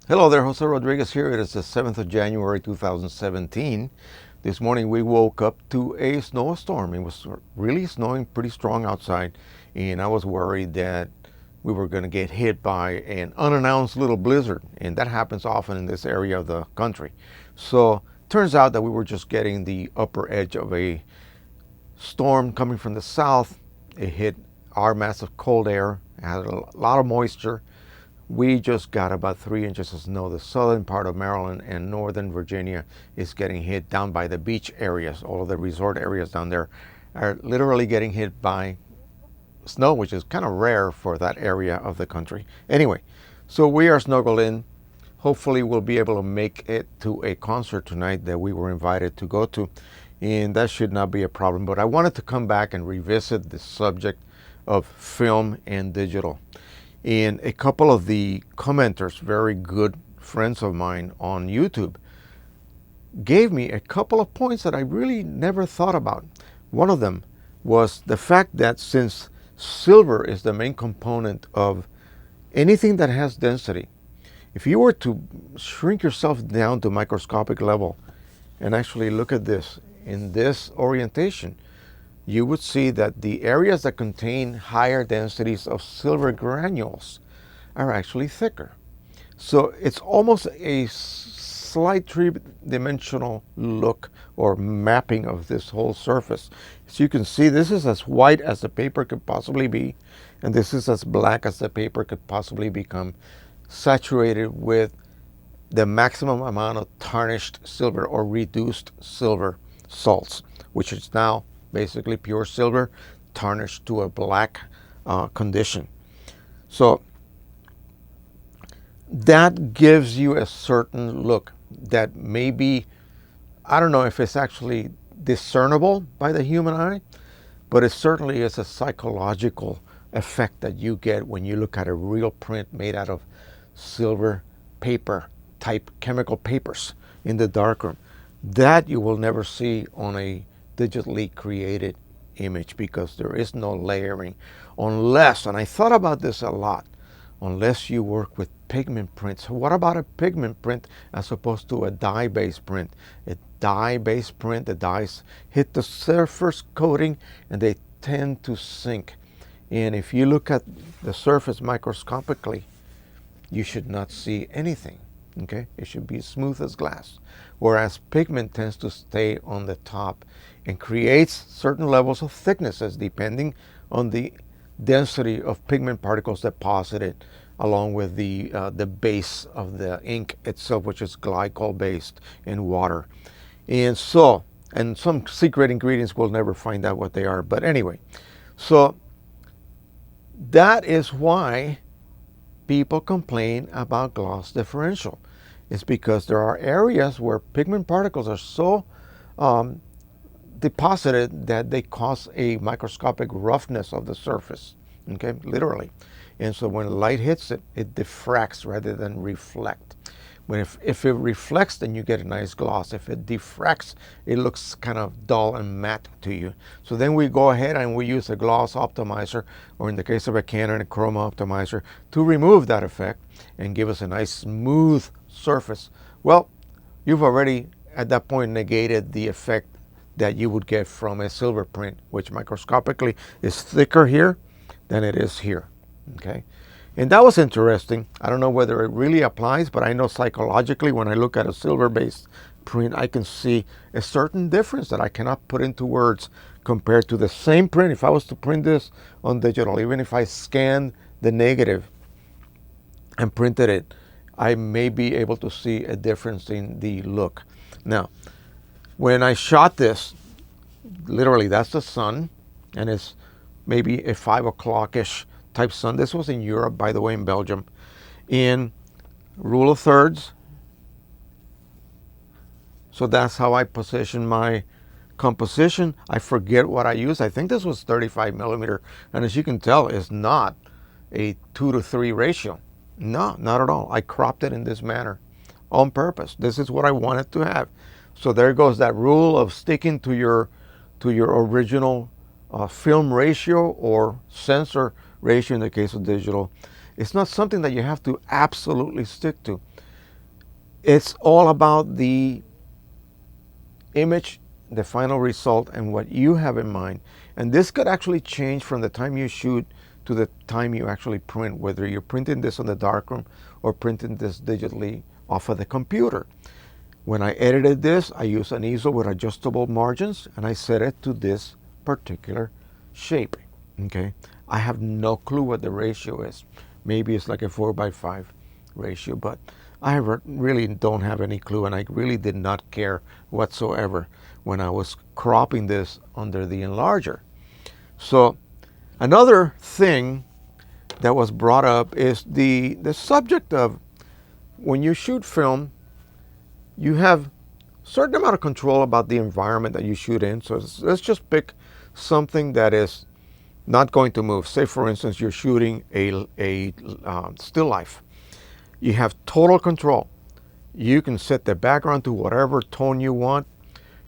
Hello there, Jose Rodriguez here. It is the 7th of January 2017. This morning we woke up to a snowstorm. It was really snowing pretty strong outside, and I was worried that we were going to get hit by an unannounced little blizzard, and that happens often in this area of the country. So, turns out that we were just getting the upper edge of a storm coming from the south. It hit our mass of cold air, it had a lot of moisture. We just got about 3 inches of snow. The southern part of Maryland and northern Virginia is getting hit down by the beach areas. All of the resort areas down there are literally getting hit by snow, which is kind of rare for that area of the country. Anyway, so we are snuggled in. Hopefully, we'll be able to make it to a concert tonight that we were invited to go to, and that should not be a problem. But I wanted to come back and revisit the subject of film and digital. And a couple of the commenters, very good friends of mine on YouTube, gave me a couple of points that I really never thought about. One of them was the fact that since silver is the main component of anything that has density, if you were to shrink yourself down to microscopic level and actually look at this in this orientation, you would see that the areas that contain higher densities of silver granules are actually thicker. So it's almost a slight three-dimensional look or mapping of this whole surface. So you can see this is as white as the paper could possibly be, and this is as black as the paper could possibly become, saturated with the maximum amount of tarnished silver or reduced silver salts, which is now basically pure silver tarnished to a black condition. So that gives you a certain look that maybe, I don't know if it's actually discernible by the human eye, but it certainly is a psychological effect that you get when you look at a real print made out of silver paper type chemical papers in the darkroom. That you will never see on a digitally created image because there is no layering unless, and I thought about this a lot, unless you work with pigment prints. What about a pigment print as opposed to a dye-based print? A dye-based print, the dyes hit the surface coating and they tend to sink. And if you look at the surface microscopically, you should not see anything. Okay, it should be smooth as glass. Whereas pigment tends to stay on the top and creates certain levels of thicknesses depending on the density of pigment particles deposited along with the base of the ink itself, which is glycol based in water. And so, and some secret ingredients we'll never find out what they are. But anyway, so that is why people complain about gloss differential. It's because there are areas where pigment particles are so deposited that they cause a microscopic roughness of the surface, okay, literally. And so when light hits it, it diffracts rather than reflect. If it reflects, then you get a nice gloss. If it diffracts, it looks kind of dull and matte to you. So then we go ahead and we use a gloss optimizer, or in the case of a Canon, a chroma optimizer, to remove that effect and give us a nice smooth surface. Well, you've already at that point negated the effect that you would get from a silver print, which microscopically is thicker here than it is here. Okay. And that was interesting. I don't know whether it really applies, but I know psychologically when I look at a silver-based print, I can see a certain difference that I cannot put into words compared to the same print. If I was to print this on digital, even if I scanned the negative and printed it, I may be able to see a difference in the look. Now, when I shot this, literally that's the sun, and it's maybe a 5 o'clock-ish type sun. This was in Europe, by the way, in Belgium. In rule of thirds. So that's how I position my composition. I forget what I used. I think this was 35 millimeter. And as you can tell, it's not a 2:3 ratio. No, not at all. I cropped it in this manner on purpose. This is what I wanted to have. So there goes that rule of sticking to your original film ratio or sensor ratio in the case of digital. It's not something that you have to absolutely stick to. It's all about the image, the final result, and what you have in mind. And this could actually change from the time you shoot to the time you actually print, whether you're printing this on the darkroom or printing this digitally off of the computer. When I edited this, I used an easel with adjustable margins and I set it to this particular shape. Okay, I have no clue what the ratio is. Maybe it's like a 4:5 ratio, but I really don't have any clue, and I really did not care whatsoever when I was cropping this under the enlarger. So another thing that was brought up is the subject of when you shoot film, you have a certain amount of control about the environment that you shoot in. So let's just pick something that is not going to move. Say, for instance, you're shooting a still life. You have total control. You can set the background to whatever tone you want.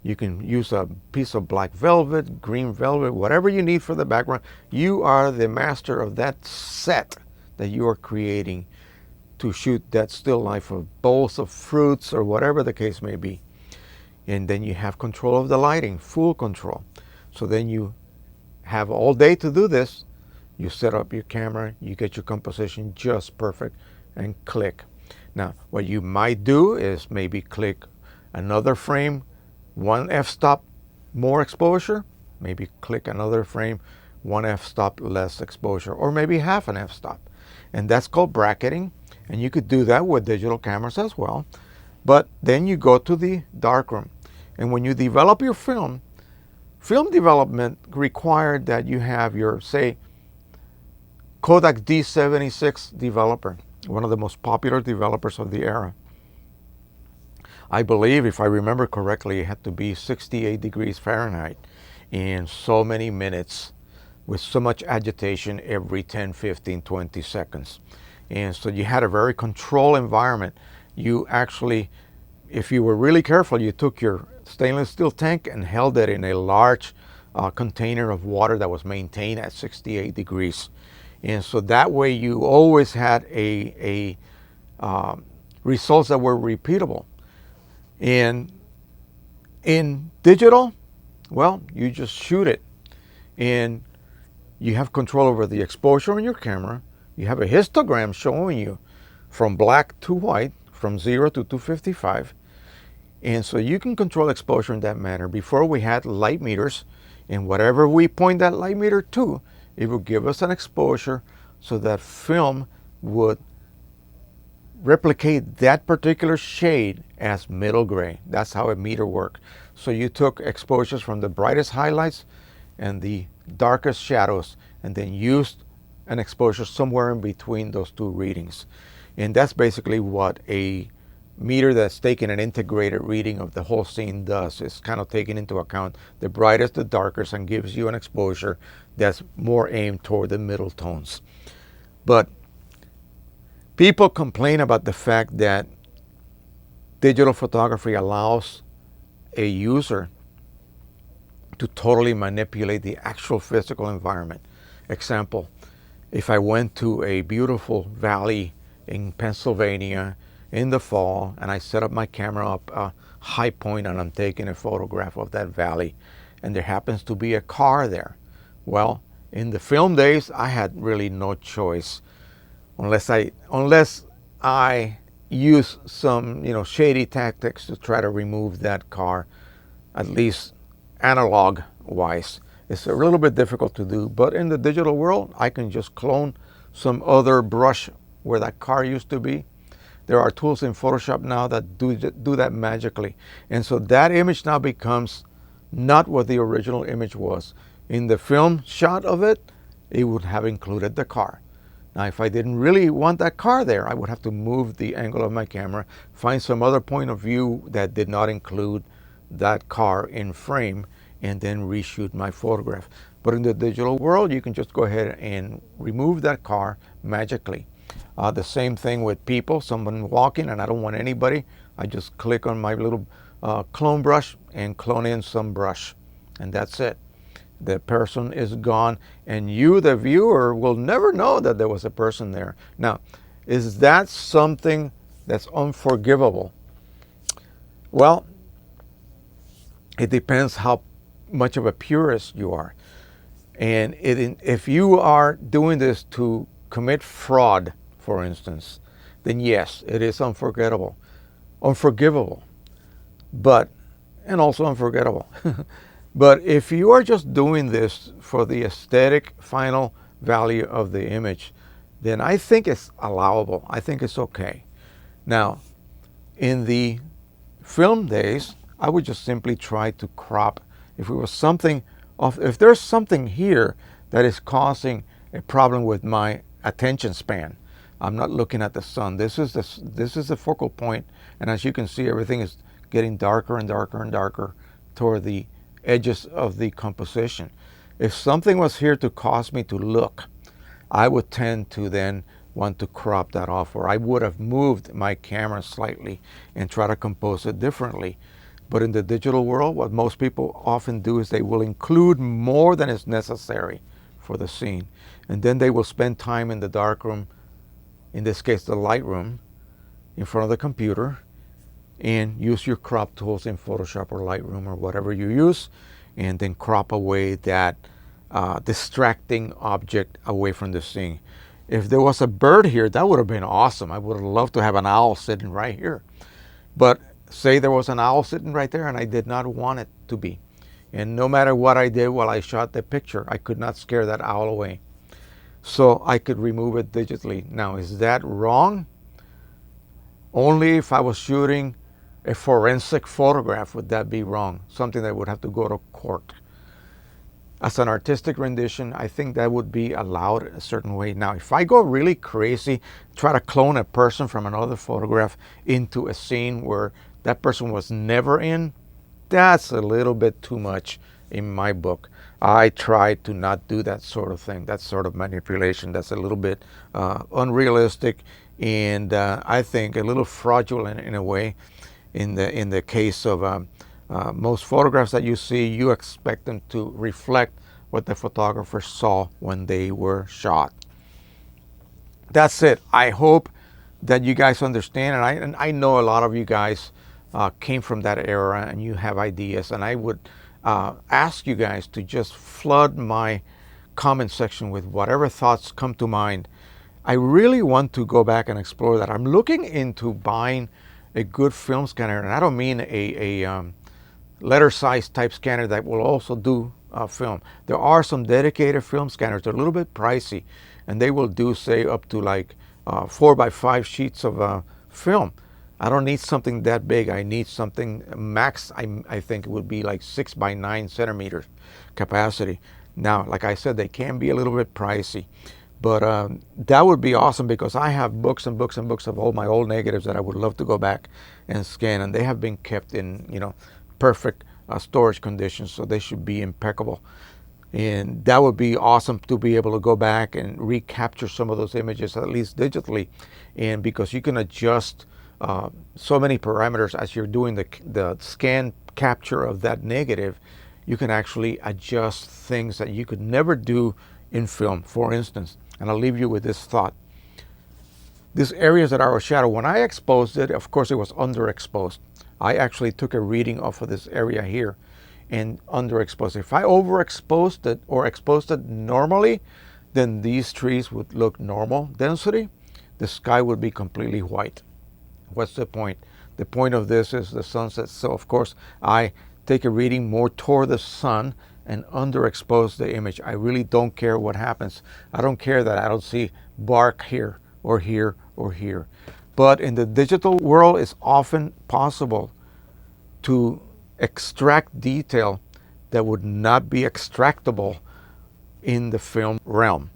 You can use a piece of black velvet, green velvet, whatever you need for the background. You are the master of that set that you are creating to shoot that still life of bowls of fruits or whatever the case may be. And then you have control of the lighting, full control. So then you have all day to do this. You set up your camera, you get your composition just perfect, and click. Now, what you might do is maybe click another frame, one f-stop more exposure, maybe click another frame, one f-stop less exposure, or maybe half an f-stop. And that's called bracketing, and you could do that with digital cameras as well. But then you go to the darkroom, and when you develop your film development required that you have your, say, Kodak D76 developer, one of the most popular developers of the era. I believe, if I remember correctly, it had to be 68 degrees Fahrenheit in so many minutes with so much agitation every 10, 15, 20 seconds. And so you had a very controlled environment. You actually, if you were really careful, you took your stainless steel tank and held it in a large container of water that was maintained at 68 degrees. And so that way you always had results that were repeatable. And in digital, well, you just shoot it. And you have control over the exposure on your camera. You have a histogram showing you from black to white, from 0 to 255. And so you can control exposure in that manner. Before, we had light meters, and whatever we point that light meter to, it would give us an exposure so that film would replicate that particular shade as middle gray. That's how a meter worked. So you took exposures from the brightest highlights and the darkest shadows, and then used an exposure somewhere in between those two readings. And that's basically what a meter that's taking an integrated reading of the whole scene does. It's kind of taking into account the brightest, the darkest, and gives you an exposure that's more aimed toward the middle tones. But people complain about the fact that digital photography allows a user to totally manipulate the actual physical environment. Example, if I went to a beautiful valley in Pennsylvania in the fall and I set up my camera up a high point and I'm taking a photograph of that valley, and there happens to be a car there. Well, in the film days, I had really no choice unless I use some shady tactics to try to remove that car, at least analog wise. It's a little bit difficult to do, but in the digital world, I can just clone some other brush where that car used to be. There are tools in Photoshop now that do that magically. And so that image now becomes not what the original image was. In the film shot of it, it would have included the car. Now, if I didn't really want that car there, I would have to move the angle of my camera, find some other point of view that did not include that car in frame, and then reshoot my photograph. But in the digital world, you can just go ahead and remove that car magically. The same thing with people, someone walking and I don't want anybody. I just click on my little clone brush and clone in some brush, and that's it. The person is gone, and you, the viewer, will never know that there was a person there. Now, is that something that's unforgivable? Well, it depends how much of a purist you are. And if you are doing this to commit fraud, for instance, then yes, it is unforgivable, but, and also unforgettable. But if you are just doing this for the aesthetic final value of the image, then I think it's allowable. I think it's okay. Now, in the film days, I would just simply try to crop. If it was something if there's something here that is causing a problem with my attention span, I'm not looking at the sun. This is the focal point, and as you can see, everything is getting darker and darker and darker toward the edges of the composition. If something was here to cause me to look, I would tend to then want to crop that off, or I would have moved my camera slightly and try to compose it differently. But in the digital world, what most people often do is they will include more than is necessary for the scene. And then they will spend time in the darkroom, in this case the Lightroom, in front of the computer, and use your crop tools in Photoshop or Lightroom or whatever you use, and then crop away that distracting object away from the scene. If there was a bird here, that would have been awesome. I would have loved to have an owl sitting right here. But say there was an owl sitting right there and I did not want it to be. And no matter what I did while I shot the picture, I could not scare that owl away. So I could remove it digitally. Now, is that wrong? Only if I was shooting a forensic photograph would that be wrong. Something that would have to go to court. As an artistic rendition, I think that would be allowed a certain way. Now, if I go really crazy, try to clone a person from another photograph into a scene where that person was never in, that's a little bit too much in my book. I try to not do that sort of thing, that sort of manipulation. That's a little bit unrealistic, and I think a little fraudulent in a way. In the case of most photographs that you see, you expect them to reflect what the photographer saw when they were shot. That's it. I hope that you guys understand, and I know a lot of you guys came from that era and you have ideas, and I would ask you guys to just flood my comment section with whatever thoughts come to mind. I really want to go back and explore that. I'm looking into buying a good film scanner, and I don't mean a letter size type scanner that will also do film. There are some dedicated film scanners. They're a little bit pricey, and they will do, say, up to like 4x5 sheets of film. I don't need something that big. I need something max. I think it would be like 6x9 centimeters capacity. Now, like I said, they can be a little bit pricey. But that would be awesome, because I have books and books and books of all my old negatives that I would love to go back and scan, and they have been kept in, perfect storage conditions, so they should be impeccable. And that would be awesome to be able to go back and recapture some of those images, at least digitally. And because you can adjust so many parameters as you're doing the scan capture of that negative, you can actually adjust things that you could never do in film. For instance, and I'll leave you with this thought. These areas that are shadow, when I exposed it, of course it was underexposed. I actually took a reading off of this area here and underexposed it. If I overexposed it or exposed it normally, then these trees would look normal density. The sky would be completely white. What's the point? The point of this is the sunset. So of course I take a reading more toward the sun and underexpose the image. I really don't care what happens. I don't care that I don't see bark here or here or here. But in the digital world, it's often possible to extract detail that would not be extractable in the film realm.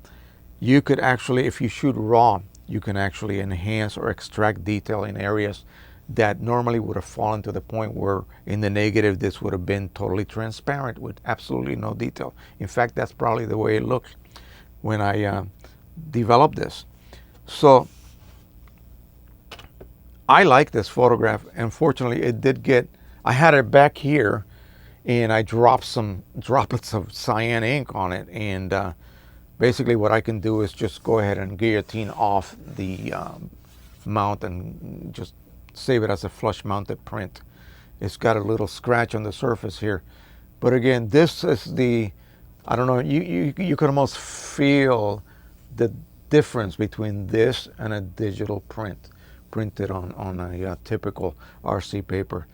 You could actually, if you shoot raw, you can actually enhance or extract detail in areas that normally would have fallen to the point where in the negative this would have been totally transparent with absolutely no detail. In fact, that's probably the way it looked when I developed this. So I like this photograph. Unfortunately, it did get, I had it back here and I dropped some droplets of cyan ink on it, and basically what I can do is just go ahead and guillotine off the mount and just save it as a flush mounted print. It's got a little scratch on the surface here. But again, this is the, I don't know, you can almost feel the difference between this and a digital print, printed on a typical RC paper.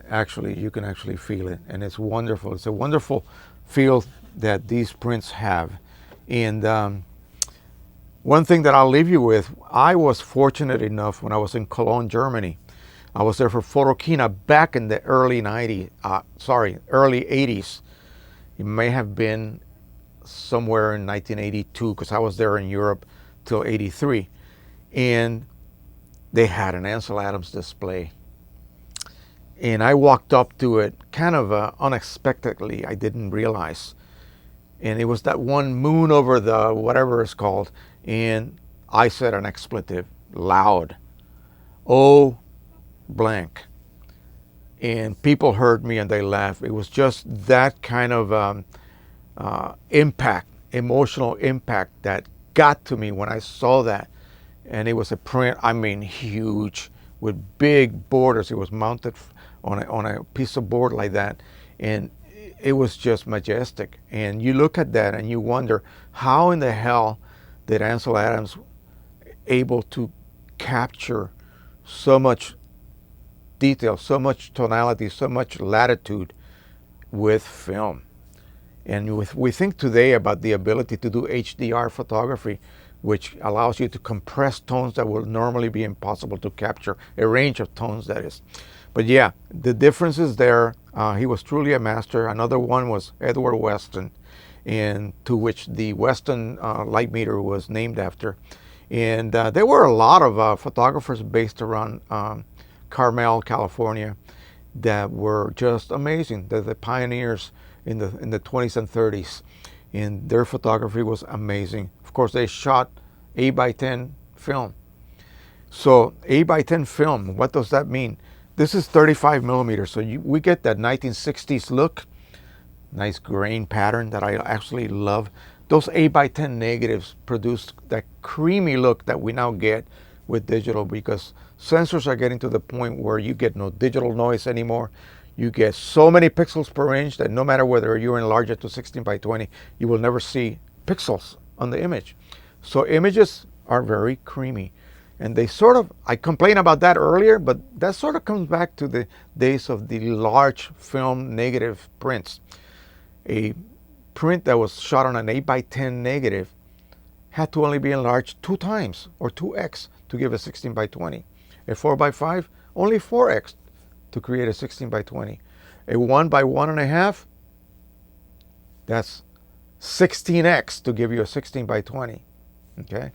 Actually, you can actually feel it, and it's wonderful. It's a wonderful feel that these prints have. And one thing that I'll leave you with, I was fortunate enough when I was in Cologne, Germany. I was there for Photokina back in the early 90s, early 80s. It may have been somewhere in 1982 because I was there in Europe till 83. And they had an Ansel Adams display. And I walked up to it kind of unexpectedly. I didn't realize. And it was that one moon over the whatever it's called. And I said an expletive loud. Oh, blank. And people heard me and they laughed. It was just that kind of impact, emotional impact that got to me when I saw that. And it was a print, I mean, huge, with big borders. It was mounted on a piece of board like that. And it was just majestic. And you look at that and you wonder, how in the hell did Ansel Adams able to capture so much detail, so much tonality, so much latitude with film? And we think today about the ability to do HDR photography, which allows you to compress tones that will normally be impossible to capture, a range of tones, that is. But yeah, the difference is there. He was truly a master. Another one was Edward Weston, and to which the Weston light meter was named after. And there were a lot of photographers based around Carmel, California, that were just amazing. They're the pioneers in the 20s and 30s, and their photography was amazing. Of course, they shot 8x10 film. So 8x10 film, what does that mean? This is 35 millimeters, so we get that 1960s look, nice grain pattern that I actually love. Those 8x10 negatives produced that creamy look that we now get with digital, because sensors are getting to the point where you get no digital noise anymore. You get so many pixels per inch that no matter whether you enlarge it to 16x20, you will never see pixels on the image. So images are very creamy. And they sort of, I complained about that earlier, but that sort of comes back to the days of the large film negative prints. A print that was shot on an 8x10 negative had to only be enlarged 2 times, or 2x, to give a 16x20. A 4x5, only 4x to create a 16x20. A 1x1.5, that's 16x to give you a 16x20. Okay?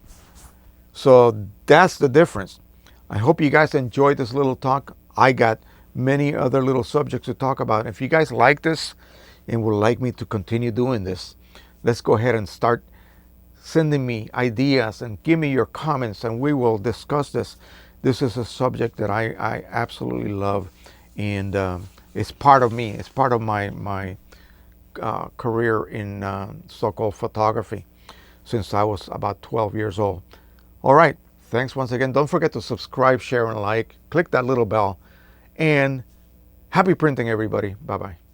So that's the difference. I hope you guys enjoyed this little talk. I got many other little subjects to talk about. If you guys like this and would like me to continue doing this, let's go ahead and start sending me ideas and give me your comments, and we will discuss this. This is a subject that I absolutely love, and it's part of me. It's part of my career in so-called photography since I was about 12 years old. All right, thanks once again. Don't forget to subscribe, share, and like. Click that little bell. And happy printing, everybody. Bye-bye.